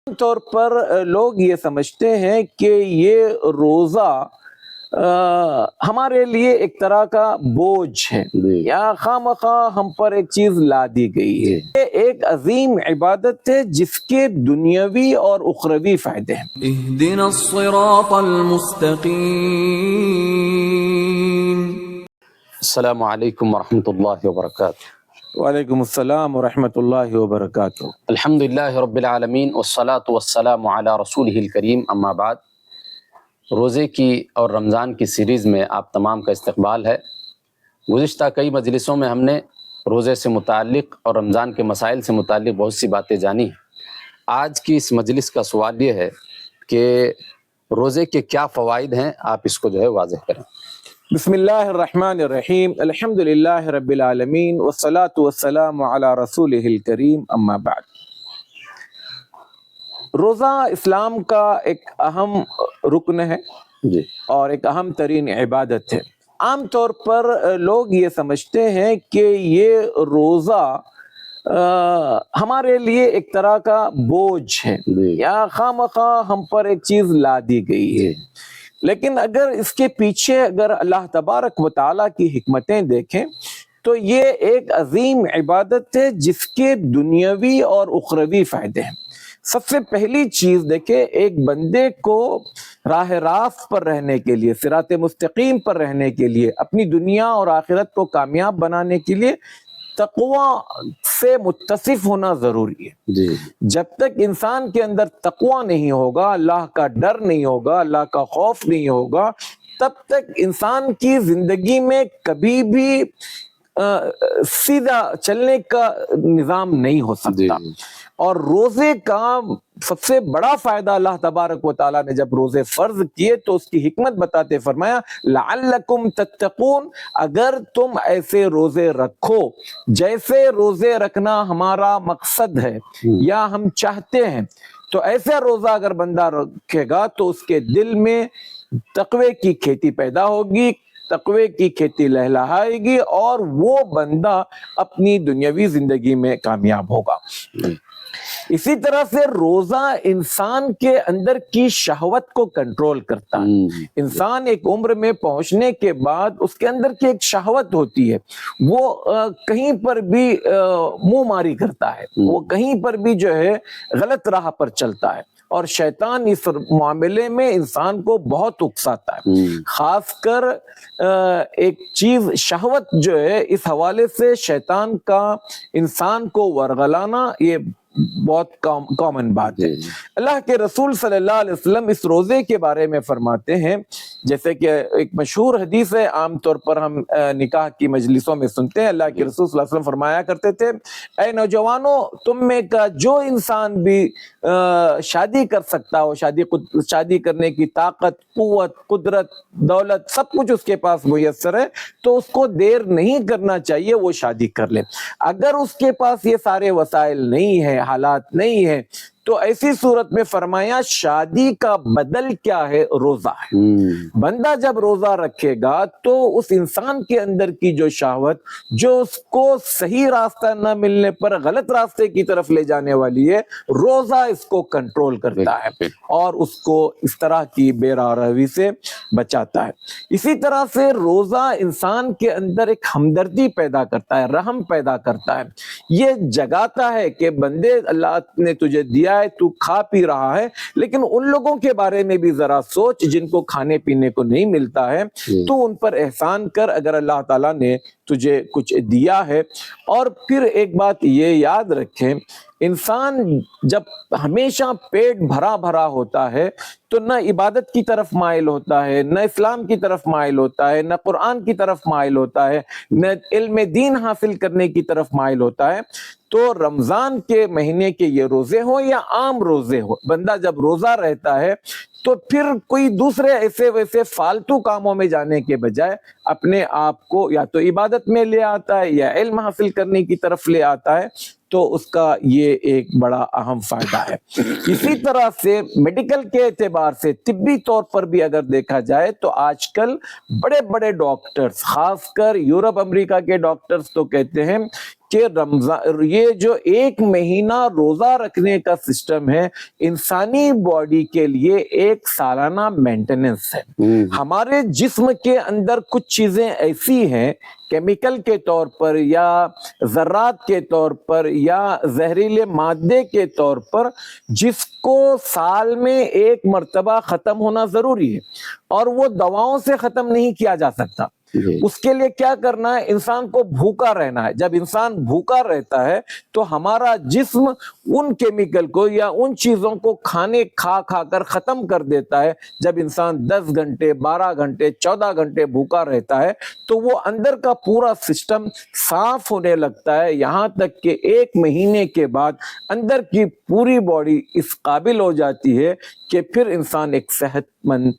طور پر لوگ یہ سمجھتے ہیں کہ یہ روزہ ہمارے لیے ایک طرح کا بوجھ ہے یا خواہ ہم پر ایک چیز لا دی گئی ہے۔ یہ ایک عظیم عبادت ہے جس کے دنیاوی اور اخروی فائدے ہیں۔ اہدنا الصراط المستقیم۔ السلام علیکم ورحمۃ اللہ وبرکاتہ۔ وعلیکم السلام ورحمۃ اللہ وبرکاتہ۔ الحمدللہ رب العالمین والصلاة والسلام علی رسولہ الکریم، اما بعد۔ روزے کی اور رمضان کی سیریز میں آپ تمام کا استقبال ہے۔ گزشتہ کئی مجلسوں میں ہم نے روزے سے متعلق اور رمضان کے مسائل سے متعلق بہت سی باتیں جانی ہیں۔ آج کی اس مجلس کا سوال یہ ہے کہ روزے کے کیا فوائد ہیں، آپ اس کو واضح کریں۔ بسم اللہ الرحمن الرحیم، الحمدللہ رب العالمین والصلاة والسلام علی رسولہ الکریم، اما بعد۔ روزہ اسلام کا ایک اہم رکن ہے اور ایک اہم ترین عبادت ہے۔ عام طور پر لوگ یہ سمجھتے ہیں کہ یہ روزہ ہمارے لیے ایک طرح کا بوجھ ہے یا خواہ ہم پر ایک چیز لا دی گئی ہے، لیکن اگر اس کے پیچھے اگر اللہ تبارک و تعالیٰ کی حکمتیں دیکھیں تو یہ ایک عظیم عبادت ہے جس کے دنیاوی اور اخروی فائدے ہیں۔ سب سے پہلی چیز دیکھیں، ایک بندے کو راہ راست پر رہنے کے لیے، صراط مستقیم پر رہنے کے لیے، اپنی دنیا اور آخرت کو کامیاب بنانے کے لیے تقوی سے متصف ہونا ضروری ہے۔ جب تک انسان کے اندر تقوی نہیں ہوگا، اللہ کا ڈر نہیں ہوگا، اللہ کا خوف نہیں ہوگا، تب تک انسان کی زندگی میں کبھی بھی سیدھا چلنے کا نظام نہیں ہو سکتا۔ اور روزے کا سب سے بڑا فائدہ اللہ تبارک و تعالیٰ نے جب روزے فرض کیے تو اس کی حکمت بتاتے فرمایا لعلکم تتقون، اگر تم ایسے روزے رکھو جیسے روزے رکھنا ہمارا مقصد ہے یا ہم چاہتے ہیں، تو ایسا روزہ اگر بندہ رکھے گا تو اس کے دل میں تقوی کی کھیتی پیدا ہوگی، تقوی کی کھیتی لہلہائے گی اور وہ بندہ اپنی دنیاوی زندگی میں کامیاب ہوگا۔ اسی طرح سے روزہ انسان کے اندر کی شہوت کو کنٹرول کرتا ہے۔ انسان ایک عمر میں پہنچنے کے بعد اس کے اندر کی ایک شہوت ہوتی ہے، وہ کہیں پر بھی منہ ماری کرتا ہے، وہ کہیں پر بھی غلط راہ پر چلتا ہے، اور شیطان اس معاملے میں انسان کو بہت اکساتا ہے۔ خاص کر ایک چیز شہوت اس حوالے سے شیطان کا انسان کو ورغلانا یہ بہت کامن بات ہے۔ اللہ کے رسول صلی اللہ علیہ وسلم اس روزے کے بارے میں فرماتے ہیں، جیسے کہ ایک مشہور حدیث ہے، عام طور پر ہم نکاح کی مجلسوں میں سنتے ہیں، اللہ کے رسول صلی اللہ علیہ وسلم فرمایا کرتے تھے، اے نوجوانوں، تم میں کا جو انسان بھی شادی کر سکتا ہو، شادی کرنے کی طاقت، قوت، قدرت، دولت، سب کچھ اس کے پاس میسر ہے، تو اس کو دیر نہیں کرنا چاہیے، وہ شادی کر لے۔ اگر اس کے پاس یہ سارے وسائل نہیں ہے، حالات نہیں ہے، تو ایسی صورت میں فرمایا شادی کا بدل کیا ہے؟ روزہ ہے۔ بندہ جب روزہ رکھے گا تو اس انسان کے اندر کی جو شہوت، جو اس کو صحیح راستہ نہ ملنے پر غلط راستے کی طرف لے جانے والی ہے، روزہ اس کو کنٹرول کرتا ہے اور اس کو اس طرح کی بے راہ روی سے بچاتا ہے۔ اسی طرح سے روزہ انسان کے اندر ایک ہمدردی پیدا کرتا ہے، رحم پیدا کرتا ہے، یہ جگاتا ہے کہ بندے اللہ نے تجھے دیا ہے، تو کھا پی رہا ہے، لیکن ان لوگوں کے بارے میں بھی ذرا سوچ جن کو کھانے پینے کو نہیں ملتا ہے، تو ان پر احسان کر اگر اللہ تعالیٰ نے تجھے کچھ دیا ہے۔ اور پھر ایک بات یہ یاد رکھیں، انسان جب ہمیشہ پیٹ بھرا بھرا ہوتا ہے تو نہ عبادت کی طرف مائل ہوتا ہے، نہ اسلام کی طرف مائل ہوتا ہے، نہ قرآن کی طرف مائل ہوتا ہے، نہ علم دین حاصل کرنے کی طرف مائل ہوتا ہے۔ تو رمضان کے مہینے کے یہ روزے ہوں یا عام روزے ہوں، بندہ جب روزہ رہتا ہے تو پھر کوئی دوسرے ایسے ویسے فالتو کاموں میں جانے کے بجائے اپنے آپ کو یا تو عبادت میں لے آتا ہے یا علم حاصل کرنے کی طرف لے آتا ہے، تو اس کا یہ ایک بڑا اہم فائدہ ہے۔ اسی طرح سے میڈیکل کے اعتبار سے، طبی طور پر بھی اگر دیکھا جائے تو آج کل بڑے بڑے ڈاکٹرز، خاص کر یورپ امریکہ کے ڈاکٹرز تو کہتے ہیں کہ رمضان یہ جو 1 مہینہ روزہ رکھنے کا سسٹم ہے انسانی باڈی کے لیے 1 سالانہ مینٹیننس ہے. ہمارے جسم کے اندر کچھ چیزیں ایسی ہیں کیمیکل کے طور پر یا ذرات کے طور پر یا زہریلے مادے کے طور پر جس کو سال میں 1 مرتبہ ختم ہونا ضروری ہے اور وہ دواؤں سے ختم نہیں کیا جا سکتا. اس کے لیے کیا کرنا ہے؟ انسان کو بھوکا رہنا ہے. جب انسان بھوکا رہتا ہے تو ہمارا جسم ان کیمیکل کو یا ان چیزوں کو کھا کر ختم کر دیتا ہے. جب انسان 10 گھنٹے 12 گھنٹے 14 گھنٹے بھوکا رہتا ہے تو وہ اندر کا پورا سسٹم صاف ہونے لگتا ہے یہاں تک کہ 1 مہینے کے بعد اندر کی پوری باڈی اس قابل ہو جاتی ہے کہ پھر انسان ایک صحت مند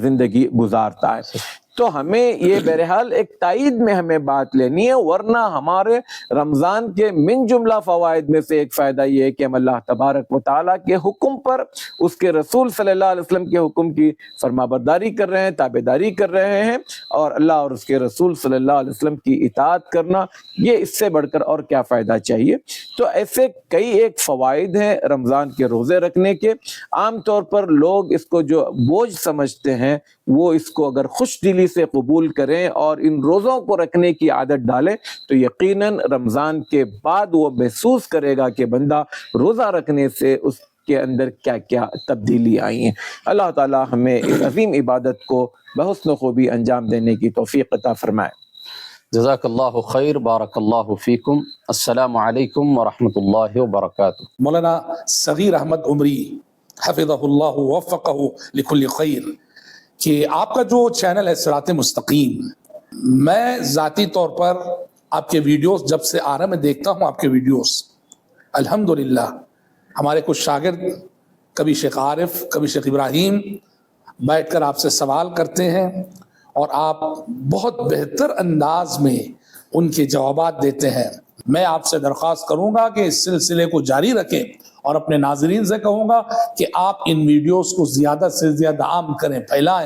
زندگی گزارتا ہے. تو ہمیں یہ بہرحال ایک تائید میں ہمیں بات لینی ہے، ورنہ ہمارے رمضان کے من جملہ فوائد میں سے ایک فائدہ یہ ہے کہ ہم اللہ تبارک و تعالیٰ کے حکم پر، اس کے رسول صلی اللہ علیہ وسلم کے حکم کی فرما برداری کر رہے ہیں، تابعداری کر رہے ہیں، اور اللہ اور اس کے رسول صلی اللہ علیہ وسلم کی اطاعت کرنا، یہ اس سے بڑھ کر اور کیا فائدہ چاہیے. تو ایسے کئی ایک فوائد ہیں رمضان کے روزے رکھنے کے. عام طور پر لوگ اس کو جو بوجھ سمجھتے ہیں وہ اس کو اگر خوش دلی سے قبول کریں اور ان روزوں کو رکھنے کی عادت ڈالیں تو یقیناً رمضان کے بعد وہ محسوس کرے گا کہ بندہ روزہ رکھنے سے اس کے اندر کیا کیا تبدیلی آئی ہیں. اللہ تعالی ہمیں اس عظیم عبادت کو بحسن خوبی انجام دینے کی توفیق عطا فرمائے. جزاک اللہ خیر، بارک اللہ فیکم. السلام علیکم ورحمۃ اللہ وبرکاتہ. مولانا صغیر احمد عمری حفظہ اللہ ووفقہ لکل خیر کہ آپ کا جو چینل ہے صراط مستقیم، میں ذاتی طور پر آپ کے ویڈیوز جب سے آ رہا میں دیکھتا ہوں آپ کے ویڈیوز، الحمدللہ ہمارے کچھ شاگرد کبھی شیخ عارف کبھی شیخ ابراہیم بیٹھ کر آپ سے سوال کرتے ہیں اور آپ بہت بہتر انداز میں ان کے جوابات دیتے ہیں. میں آپ سے درخواست کروں گا کہ اس سلسلے کو جاری رکھیں اور اپنے ناظرین سے کہوں گا کہ آپ ان ویڈیوز کو زیادہ سے زیادہ عام کریں، پھیلائیں.